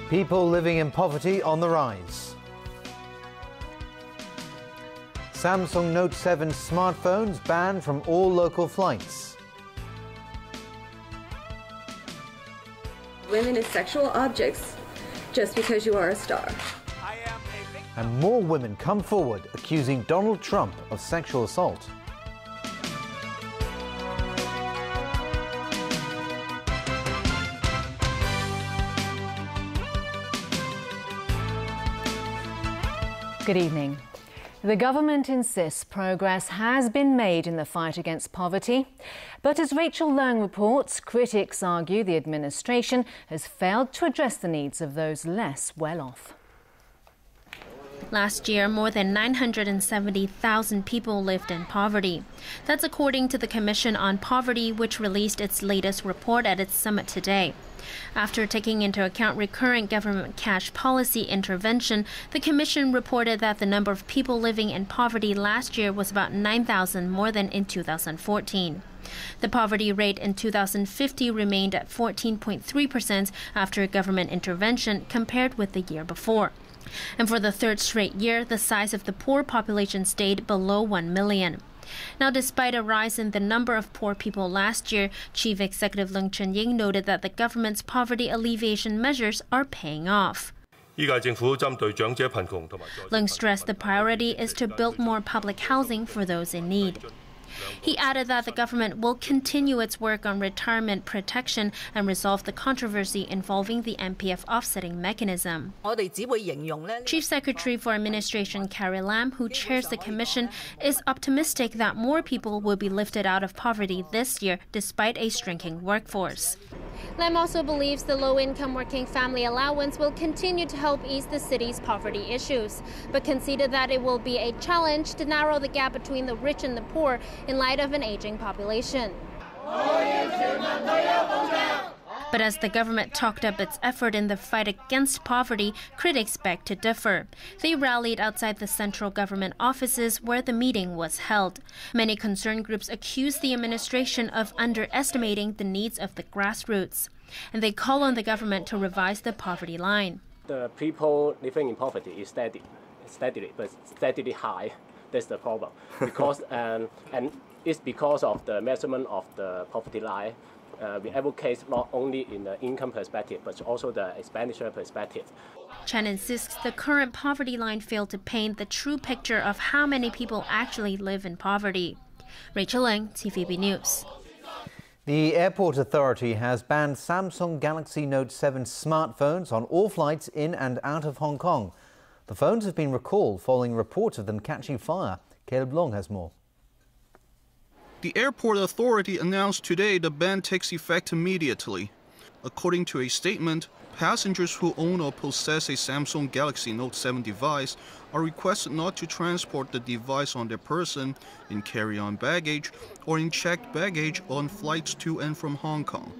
People living in poverty on the rise. Samsung Note 7 smartphones banned from all local flights. Women as sexual objects just because you are a star. And more women come forward accusing Donald Trump of sexual assault. Good evening. The government insists progress has been made in the fight against poverty. But as Rachel Leung reports, critics argue the administration has failed to address the needs of those less well off. Last year, more than 970,000 people lived in poverty. That's according to the Commission on Poverty, which released its latest report at its summit today. After taking into account recurrent government cash policy intervention, the Commission reported that the number of people living in poverty last year was about 9,000 more than in 2014. The poverty rate in 2050 remained at 14.3% after government intervention compared with the year before. And for the third straight year, the size of the poor population stayed below 1 million. Now, despite a rise in the number of poor people last year, Chief Executive Leung Chun-ying noted that the government's poverty alleviation measures are paying off. Leung stressed the priority is to build more public housing for those in need. He added that the government will continue its work on retirement protection and resolve the controversy involving the MPF offsetting mechanism. Chief Secretary for Administration Carrie Lam, who chairs the commission, is optimistic that more people will be lifted out of poverty this year despite a shrinking workforce. Lam also believes the low-income working family allowance will continue to help ease the city's poverty issues, but conceded that it will be a challenge to narrow the gap between the rich and the poor in light of an aging population. But as the government talked up its effort in the fight against poverty, critics beg to differ. They rallied outside the central government offices where the meeting was held. Many concerned groups accused the administration of underestimating the needs of the grassroots. And they call on the government to revise the poverty line. The people living in poverty is steadily high. That's the problem. Because and it's because of the measurement of the poverty line. We advocate not only in the income perspective, but also the expenditure perspective. Chen insists the current poverty line failed to paint the true picture of how many people actually live in poverty. Rachel Leung, TVB News. The airport authority has banned Samsung Galaxy Note 7 smartphones on all flights in and out of Hong Kong. The phones have been recalled following reports of them catching fire. Caleb Long has more. The airport authority announced today the ban takes effect immediately. According to a statement, passengers who own or possess a Samsung Galaxy Note 7 device are requested not to transport the device on their person, in carry-on baggage, or in checked baggage on flights to and from Hong Kong.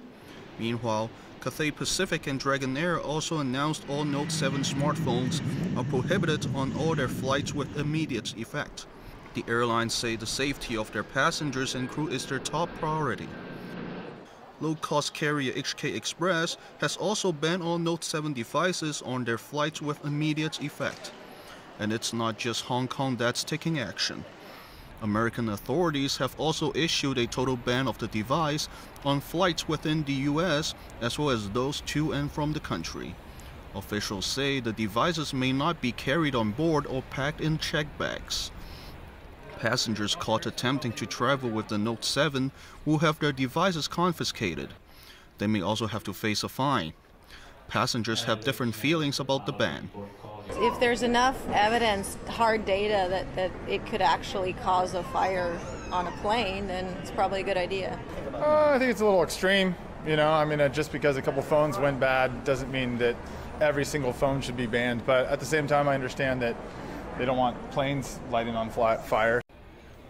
Meanwhile, Cathay Pacific and Dragonair also announced all Note 7 smartphones are prohibited on all their flights with immediate effect. The airlines say the safety of their passengers and crew is their top priority. Low-cost carrier HK Express has also banned all Note 7 devices on their flights with immediate effect. And it's not just Hong Kong that's taking action. American authorities have also issued a total ban of the device on flights within the U.S. as well as those to and from the country. Officials say the devices may not be carried on board or packed in checked bags. Passengers caught attempting to travel with the Note 7 will have their devices confiscated. They may also have to face a fine. Passengers have different feelings about the ban. If there's enough evidence, hard data, that it could actually cause a fire on a plane, then it's probably a good idea. I think it's a little extreme. Just because a couple phones went bad doesn't mean that every single phone should be banned. But at the same time, I understand that they don't want planes lighting on fire.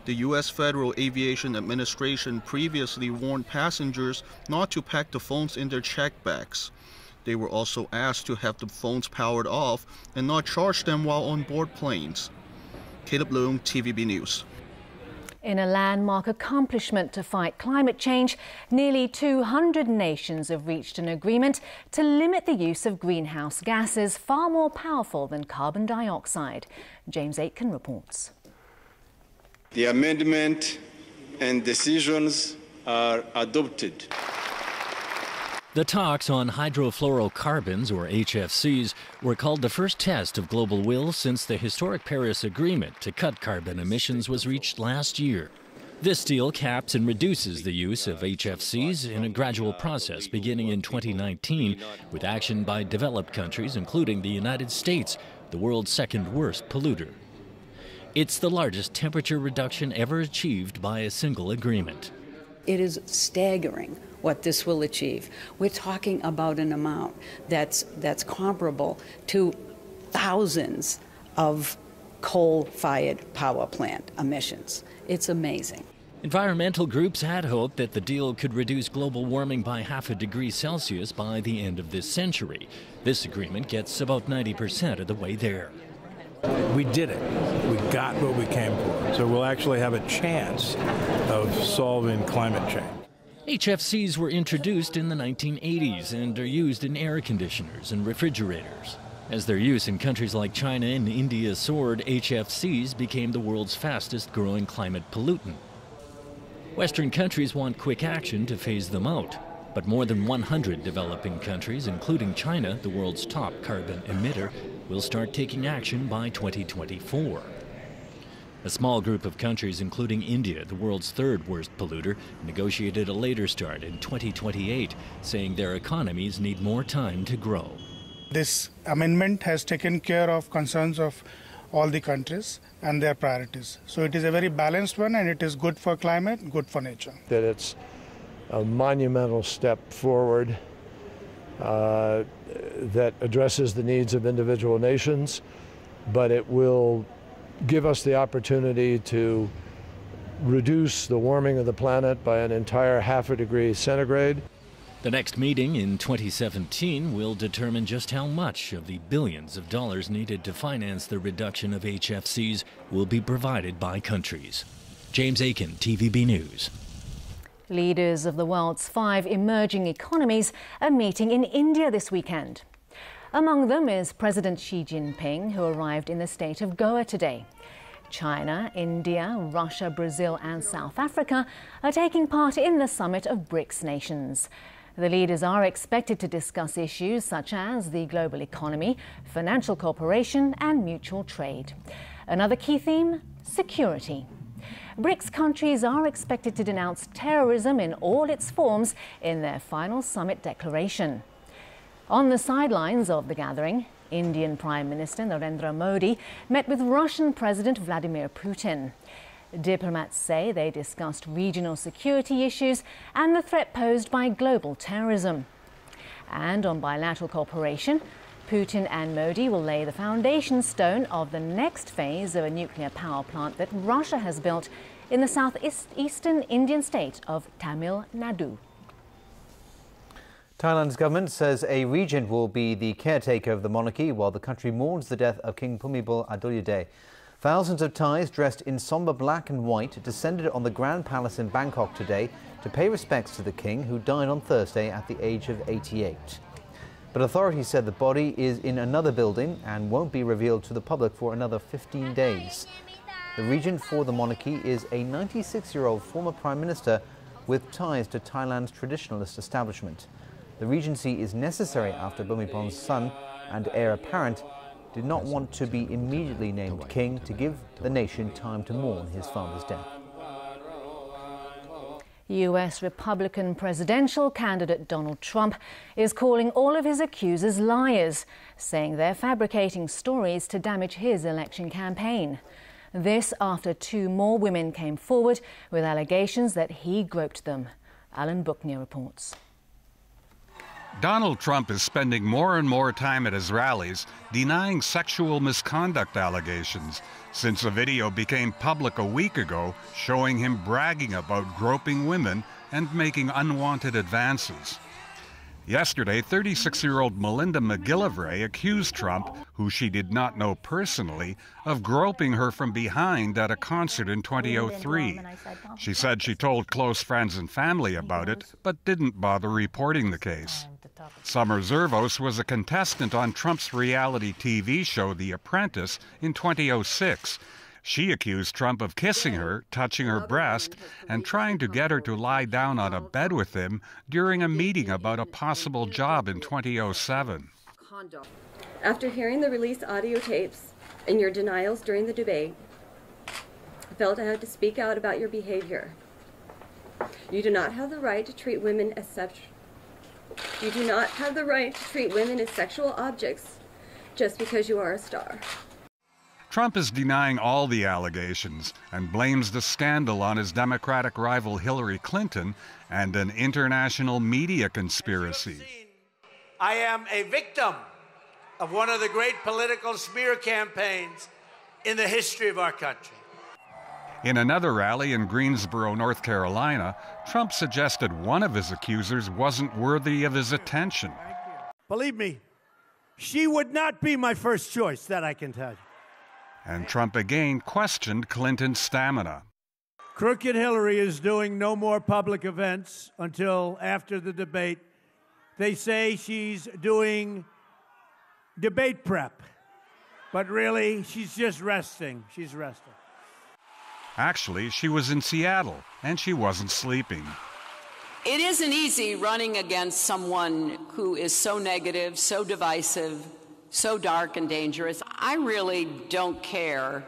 The U.S. Federal Aviation Administration previously warned passengers not to pack the phones in their checked bags. They were also asked to have the phones powered off and not charge them while on board planes. Caleb Leung, TVB News. In a landmark accomplishment to fight climate change, nearly 200 nations have reached an agreement to limit the use of greenhouse gases far more powerful than carbon dioxide. James Aitken reports. The amendment and decisions are adopted. The talks on hydrofluorocarbons, or HFCs, were called the first test of global will since the historic Paris Agreement to cut carbon emissions was reached last year. This deal caps and reduces the use of HFCs in a gradual process beginning in 2019, with action by developed countries, including the United States, the world's second worst polluter. It's the largest temperature reduction ever achieved by a single agreement. It is staggering what this will achieve. We're talking about an amount that's comparable to thousands of coal-fired power plant emissions. It's amazing. Environmental groups had hoped that the deal could reduce global warming by 0.5 degree Celsius by the end of this century. This agreement gets about 90% of the way there. We did it. We got what we came for. So we'll actually have a chance of solving climate change. HFCs were introduced in the 1980s and are used in air conditioners and refrigerators. As their use in countries like China and India soared, HFCs became the world's fastest growing climate pollutant. Western countries want quick action to phase them out, but more than 100 developing countries, including China, the world's top carbon emitter, will start taking action by 2024. A small group of countries, including India, the world's third worst polluter, negotiated a later start in 2028, saying their economies need more time to grow. This amendment has taken care of concerns of all the countries and their priorities. So it is a very balanced one, and it is good for climate, good for nature. That it's a monumental step forward that addresses the needs of individual nations, but it will give us the opportunity to reduce the warming of the planet by an entire 0.5 degree centigrade. The next meeting in 2017 will determine just how much of the billions of dollars needed to finance the reduction of HFCs will be provided by countries. James Aitken, TVB News. Leaders of the world's 5 emerging economies are meeting in India this weekend. Among them is President Xi Jinping, who arrived in the state of Goa today. China, India, Russia, Brazil and South Africa are taking part in the summit of BRICS nations. The leaders are expected to discuss issues such as the global economy, financial cooperation and mutual trade. Another key theme, security. BRICS countries are expected to denounce terrorism in all its forms in their final summit declaration. On the sidelines of the gathering, Indian Prime Minister Narendra Modi met with Russian President Vladimir Putin. Diplomats say they discussed regional security issues and the threat posed by global terrorism. And on bilateral cooperation, Putin and Modi will lay the foundation stone of the next phase of a nuclear power plant that Russia has built in the southeastern Indian state of Tamil Nadu. Thailand's government says a regent will be the caretaker of the monarchy while the country mourns the death of King Bhumibol Adulyadej. Thousands of Thais dressed in sombre black and white descended on the Grand Palace in Bangkok today to pay respects to the king, who died on Thursday at the age of 88. But authorities said the body is in another building and won't be revealed to the public for another 15 days. The regent for the monarchy is a 96-year-old former prime minister with ties to Thailand's traditionalist establishment. The regency is necessary after Bhumibol's son and heir apparent did not want to be immediately named king to give the nation time to mourn his father's death. US Republican presidential candidate Donald Trump is calling all of his accusers liars, saying they're fabricating stories to damage his election campaign. This after 2 more women came forward with allegations that he groped them. Alan Buckner reports. Donald Trump is spending more and more time at his rallies denying sexual misconduct allegations, since a video became public a week ago showing him bragging about groping women and making unwanted advances. Yesterday, 36-year-old Melinda McGillivray accused Trump, who she did not know personally, of groping her from behind at a concert in 2003. She said she told close friends and family about it, but didn't bother reporting the case. Summer Zervos was a contestant on Trump's reality TV show The Apprentice in 2006. She accused Trump of kissing her, touching her breast, and trying to get her to lie down on a bed with him during a meeting about a possible job in 2007. After hearing the released audio tapes and your denials during the debate, I felt I had to speak out about your behavior. You do not have the right to treat women as sexual objects just because you are a star. Trump is denying all the allegations and blames the scandal on his Democratic rival Hillary Clinton and an international media conspiracy. I am a victim of one of the great political smear campaigns in the history of our country. In another rally in Greensboro, North Carolina, Trump suggested one of his accusers wasn't worthy of his attention. Believe me, she would not be my first choice, that I can tell you. And Trump again questioned Clinton's stamina. Crooked Hillary is doing no more public events until after the debate. They say she's doing debate prep, but really, she's just resting. She's resting. Actually, she was in Seattle, and she wasn't sleeping. It isn't easy running against someone who is so negative, so divisive, so dark and dangerous. I really don't care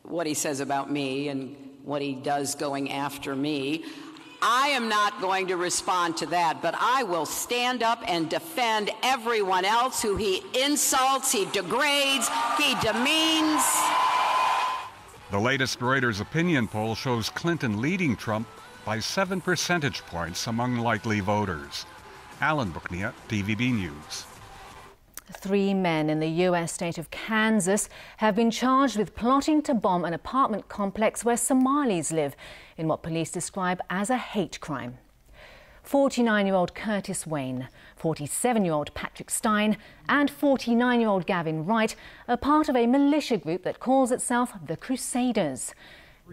what he says about me and what he does going after me. I am not going to respond to that, but I will stand up and defend everyone else who he insults, he degrades, he demeans. The latest Reuters opinion poll shows Clinton leading Trump by 7 percentage points among likely voters. Alan Bucknia, TVB News. 3 men in the U.S. state of Kansas have been charged with plotting to bomb an apartment complex where Somalis live in what police describe as a hate crime. 49-year-old Curtis Wayne, 47-year-old Patrick Stein and 49-year-old Gavin Wright are part of a militia group that calls itself the Crusaders.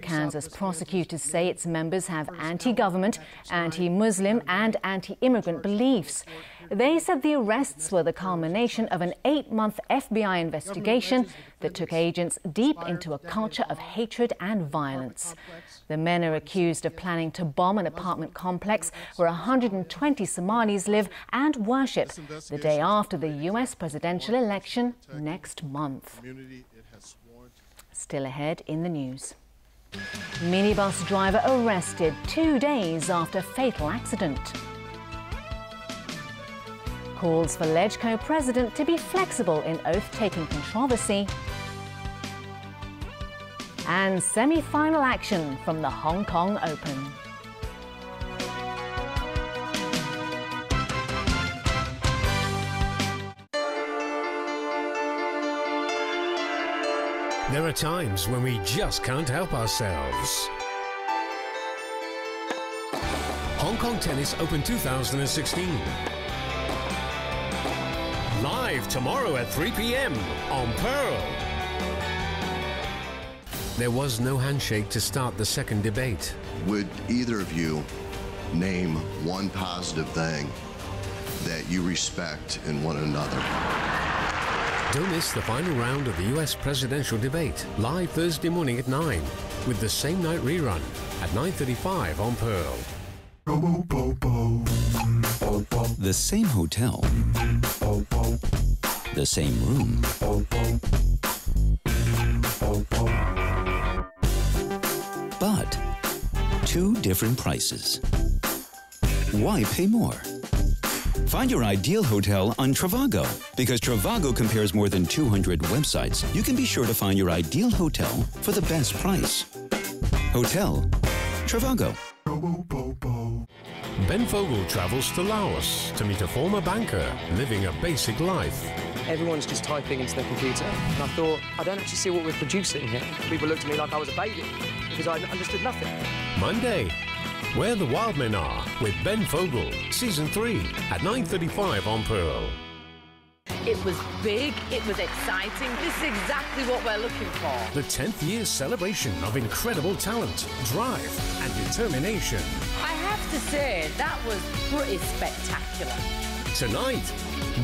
Kansas prosecutors say its members have anti-government, anti-Muslim and anti-immigrant beliefs. They said the arrests were the culmination of an 8-month FBI investigation that took agents deep into a culture of hatred and violence. The men are accused of planning to bomb an apartment complex where 120 Somalis live and worship the day after the U.S. presidential election next month. Still ahead in the news. Minibus driver arrested 2 days after fatal accident. Calls for LegCo president to be flexible in oath-taking controversy. And semi-final action from the Hong Kong Open. There are times when we just can't help ourselves. Hong Kong Tennis Open 2016. Live tomorrow at 3 p.m. on Pearl. There was no handshake to start the second debate. Would either of you name one positive thing that you respect in one another? Don't miss the final round of the U.S. presidential debate, live Thursday morning at 9, with the same night rerun at 9:35 on Pearl. The same hotel, the same room, but 2 different prices. Why pay more? Find your ideal hotel on Trivago. Because Trivago compares more than 200 websites, you can be sure to find your ideal hotel for the best price. Hotel Trivago. Ben Fogel travels to Laos to meet a former banker living a basic life. Everyone's just typing into their computer. And I thought, I don't actually see what we're producing here. People looked at me like I was a baby because I understood nothing. Monday, Where the Wild Men Are with Ben Fogle, Season 3 at 9:35 on Pearl. It was big, it was exciting. This is exactly what we're looking for. The 10th year celebration of incredible talent, drive and determination. I have to say, that was pretty spectacular. Tonight,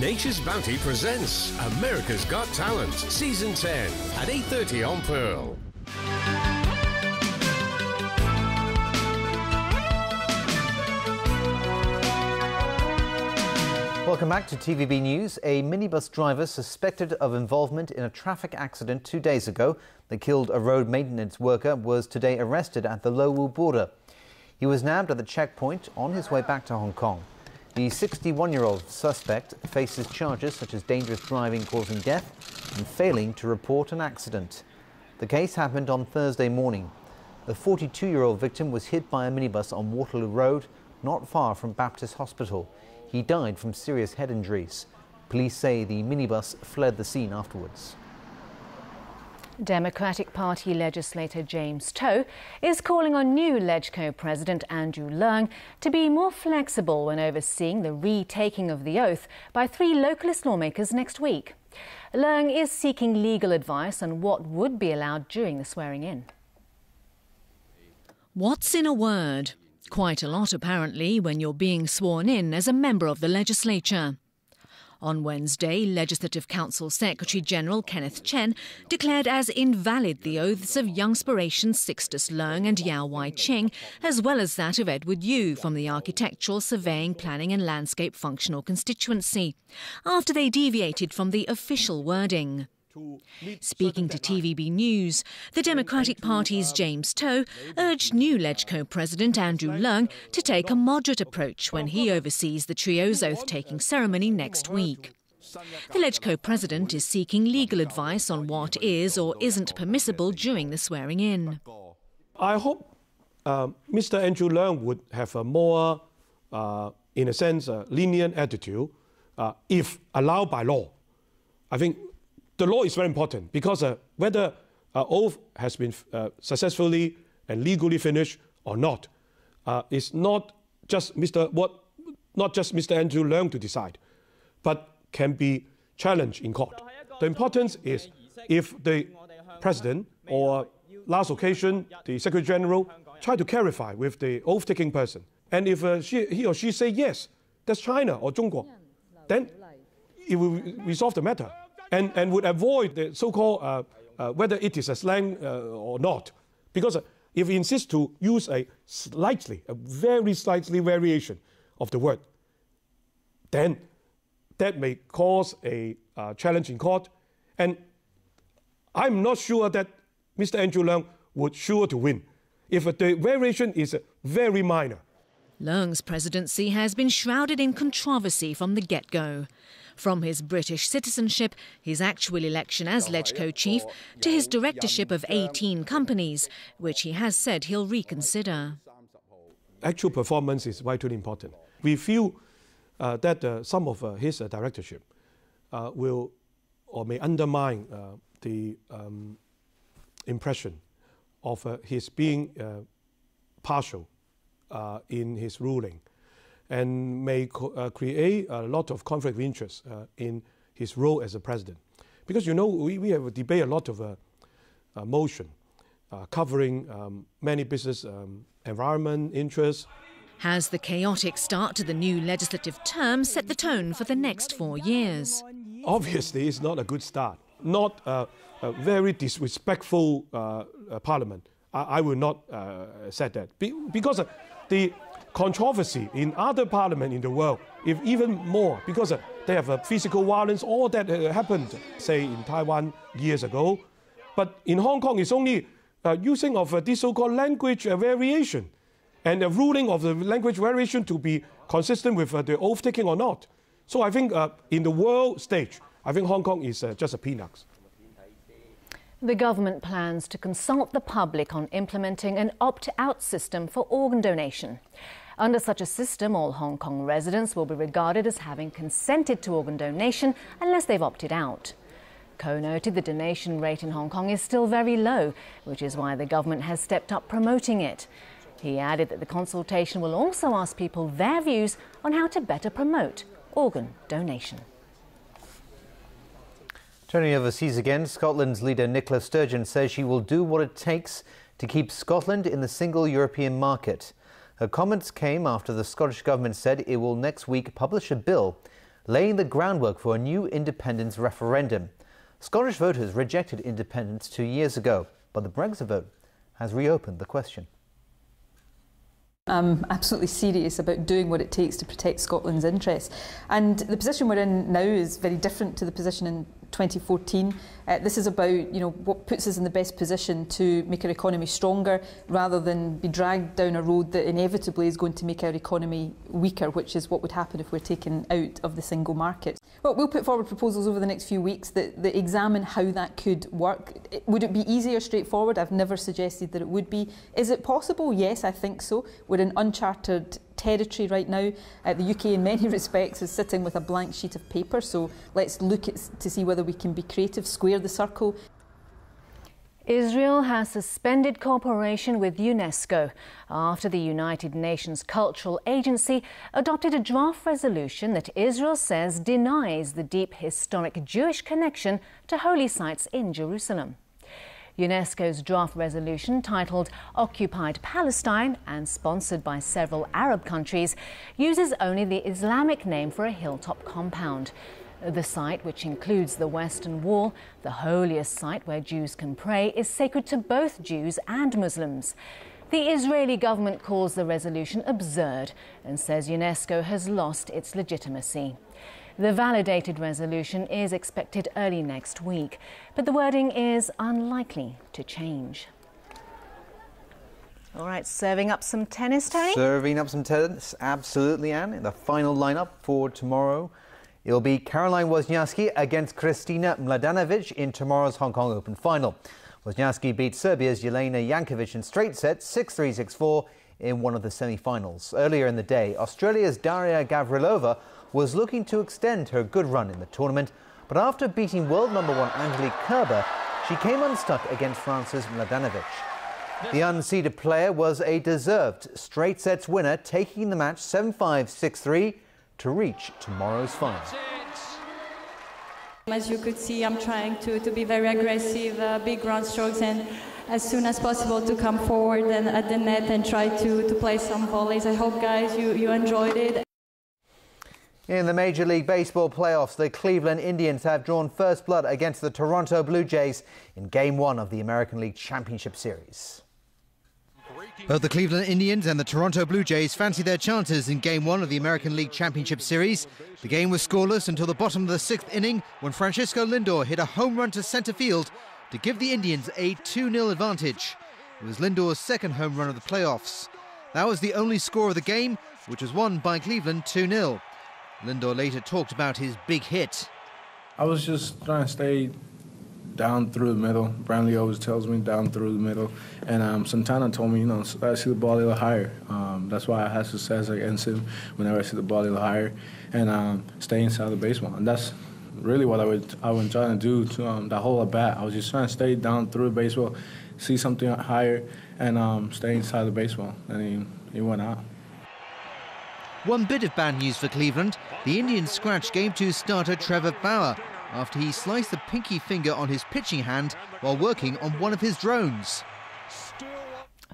Nature's Bounty presents America's Got Talent, Season 10 at 8:30 on Pearl. Welcome back to TVB News. A minibus driver suspected of involvement in a traffic accident 2 days ago that killed a road maintenance worker was today arrested at the Lo Wu border. He was nabbed at the checkpoint on his way back to Hong Kong. The 61-year-old suspect faces charges such as dangerous driving causing death and failing to report an accident. The case happened on Thursday morning. The 42-year-old victim was hit by a minibus on Waterloo Road, not far from Baptist Hospital. He died from serious head injuries. Police say the minibus fled the scene afterwards. Democratic Party legislator James To is calling on new LegCo President Andrew Leung to be more flexible when overseeing the retaking of the oath by 3 localist lawmakers next week. Leung is seeking legal advice on what would be allowed during the swearing-in. What's in a word? Quite a lot, apparently, when you're being sworn in as a member of the legislature. On Wednesday, Legislative Council Secretary-General Kenneth Chen declared as invalid the oaths of Youngspiration's Sixtus Leung and Yao Wai-ching, as well as that of Edward Yu from the Architectural, Surveying, Planning and Landscape Functional Constituency, after they deviated from the official wording. Speaking to TVB News, the Democratic Party's James To urged new LegCo President Andrew Leung to take a moderate approach when he oversees the trio's oath-taking ceremony next week. The LegCo President is seeking legal advice on what is or isn't permissible during the swearing-in. I hope Mr. Andrew Leung would have a more, in a sense, lenient attitude if allowed by law. I think the law is very important because whether an oath has been successfully and legally finished or not is not just Mr. Andrew Leung to decide, but can be challenged in court. The importance is if the President or last occasion the Secretary General try to clarify with the oath-taking person, and if he or she say yes, that's China or Zhongguo, then it will resolve the matter. And would avoid the so-called, whether it is a slang or not. Because if he insists to use a very slightly variation of the word, then that may cause a challenge in court. And I'm not sure that Mr. Andrew Leung would sure to win if the variation is very minor. Leung's presidency has been shrouded in controversy from the get-go. From his British citizenship, his actual election as LegCo chief, to his directorship of 18 companies, which he has said he'll reconsider. Actual performance is vitally important. We feel that some of his directorship will or may undermine the impression of his being partial in his ruling, and may create a lot of conflict of interest in his role as a president. Because, you know, we have a debate, a lot of motion covering many business environment interests. Has the chaotic start to the new legislative term set the tone for the next 4 years? Obviously, it's not a good start. Not a very disrespectful parliament. I will not say that. Because the controversy in other parliaments in the world, if even more, because they have physical violence, all that happened, say, in Taiwan years ago. But in Hong Kong, it's only using of this so-called language variation, and the ruling of the language variation to be consistent with the oath-taking or not. So I think in the world stage, I think Hong Kong is just a peanuts. The government plans to consult the public on implementing an opt-out system for organ donation. Under such a system, all Hong Kong residents will be regarded as having consented to organ donation unless they've opted out. Ko noted the donation rate in Hong Kong is still very low, which is why the government has stepped up promoting it. He added that the consultation will also ask people their views on how to better promote organ donation. Turning overseas again, Scotland's leader Nicola Sturgeon says she will do what it takes to keep Scotland in the single European market. Her comments came after the Scottish Government said it will next week publish a bill laying the groundwork for a new independence referendum. Scottish voters rejected independence 2 years ago, but the Brexit vote has reopened the question. I'm absolutely serious about doing what it takes to protect Scotland's interests. And the position we're in now is very different to the position in 2014. This is about, what puts us in the best position to make our economy stronger rather than be dragged down a road that inevitably is going to make our economy weaker, which is what would happen if we're taken out of the single market. Well, we'll put forward proposals over the next few weeks that examine how that could work. Would it be easy or straightforward? I've never suggested that it would be. Is it possible? Yes, I think so. We're in uncharted territory right now. The UK in many respects is sitting with a blank sheet of paper, so let's look to see whether we can be creative, square the circle. Israel has suspended cooperation with UNESCO after the United Nations Cultural Agency adopted a draft resolution that Israel says denies the deep historic Jewish connection to holy sites in Jerusalem. UNESCO's draft resolution, titled Occupied Palestine and sponsored by several Arab countries, uses only the Islamic name for a hilltop compound. The site, which includes the Western Wall, the holiest site where Jews can pray, is sacred to both Jews and Muslims. The Israeli government calls the resolution absurd and says UNESCO has lost its legitimacy. The validated resolution is expected early next week, but the wording is unlikely to change. All right, serving up some tennis, Tony? Serving up some tennis, absolutely, Anne. In the final lineup for tomorrow, it'll be Caroline Wozniacki against Kristina Mladenovic in tomorrow's Hong Kong Open final. Wozniacki beat Serbia's Jelena Jankovic in straight sets 6-3, 6-4 in one of the semi-finals. Earlier in the day, Australia's Daria Gavrilova was looking to extend her good run in the tournament, but after beating world number 1 Angelique Kerber, she came unstuck against France's Mladenovic. The unseeded player was a deserved straight sets winner, taking the match 7-5, 6-3 to reach tomorrow's final. As you could see, I'm trying to be very aggressive, big ground strokes, and as soon as possible to come forward and at the net and try to play some volleys. I hope, guys, you enjoyed it. In the Major League Baseball playoffs, the Cleveland Indians have drawn first blood against the Toronto Blue Jays in Game 1 of the American League Championship Series. Both the Cleveland Indians and the Toronto Blue Jays fancy their chances in Game 1 of the American League Championship Series. The game was scoreless until the bottom of the 6th inning when Francisco Lindor hit a home run to centre field to give the Indians a 2-0 advantage. It was Lindor's second home run of the playoffs. That was the only score of the game, which was won by Cleveland 2-0. Lindor later talked about his big hit. I was just trying to stay down through the middle. Brownlee always tells me down through the middle. And Santana told me, I see the ball a little higher. That's why I had success against him whenever I see the ball a little higher and stay inside the baseball. And that's really what I was trying to do to that whole at bat. I was just trying to stay down through the baseball, see something higher, and stay inside the baseball. And he went out. One bit of bad news for Cleveland. The Indians scratched Game 2 starter Trevor Bauer after he sliced the pinky finger on his pitching hand while working on one of his drones.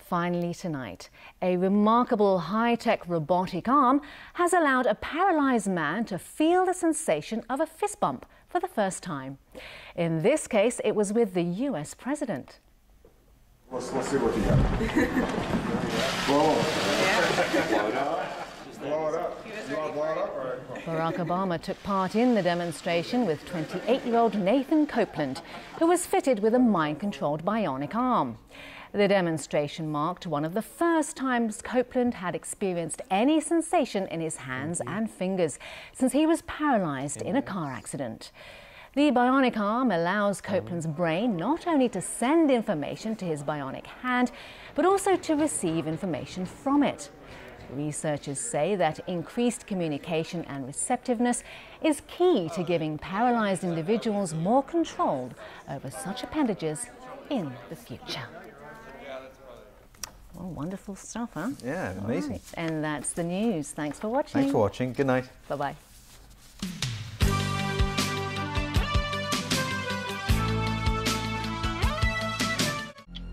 Finally tonight, a remarkable high-tech robotic arm has allowed a paralysed man to feel the sensation of a fist bump for the first time. In this case, it was with the US president. Let's see what you got. Blow it up. Blow it up. You want to blow it up? Or? Barack Obama took part in the demonstration with 28-year-old Nathan Copeland, who was fitted with a mind-controlled bionic arm. The demonstration marked one of the first times Copeland had experienced any sensation in his hands and fingers since he was paralysed in a car accident. The bionic arm allows Copeland's brain not only to send information to his bionic hand, but also to receive information from it. Researchers say that increased communication and receptiveness is key to giving paralysed individuals more control over such appendages in the future. Well, wonderful stuff, huh? Yeah, amazing. Right. And that's the news. Thanks for watching. Thanks for watching. Good night. Bye-bye.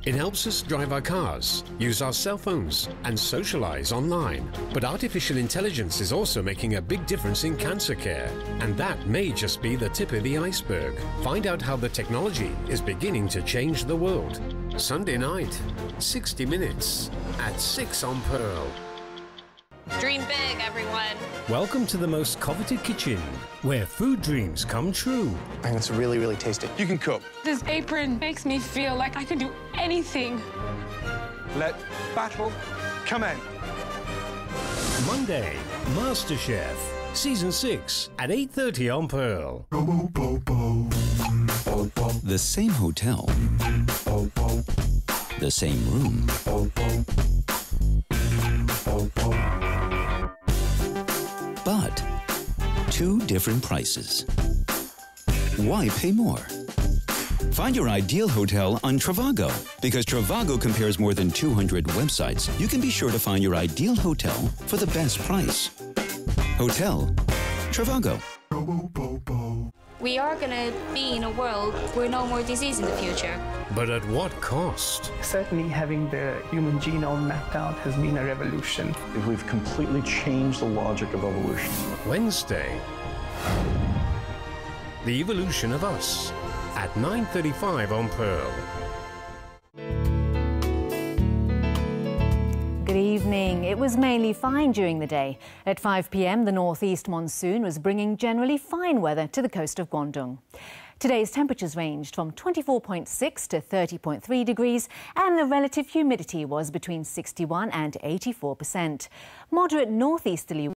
It helps us drive our cars, use our cell phones, and socialize online. But artificial intelligence is also making a big difference in cancer care. And that may just be the tip of the iceberg. Find out how the technology is beginning to change the world. Sunday night, 60 Minutes, at 6 on Pearl. Dream big, everyone. Welcome to the most coveted kitchen, where food dreams come true. I think it's really, really tasty. You can cook. This apron makes me feel like I can do anything. Let battle commence. Monday, MasterChef, Season 6, at 8:30 on Pearl. The same hotel. The same room. But two different prices. Why pay more? Find your ideal hotel on Trivago. Because Trivago compares more than 200 websites, you can be sure to find your ideal hotel for the best price. Hotel Trivago. We are going to be in a world where no more disease in the future. But at what cost? Certainly having the human genome mapped out has been a revolution. We've completely changed the logic of evolution. Wednesday, The Evolution of Us, at 9:35 on Pearl. Good evening. It was mainly fine during the day. At 5 p.m, the northeast monsoon was bringing generally fine weather to the coast of Guangdong. Today's temperatures ranged from 24.6 to 30.3 degrees, and the relative humidity was between 61 and 84%. Moderate northeasterly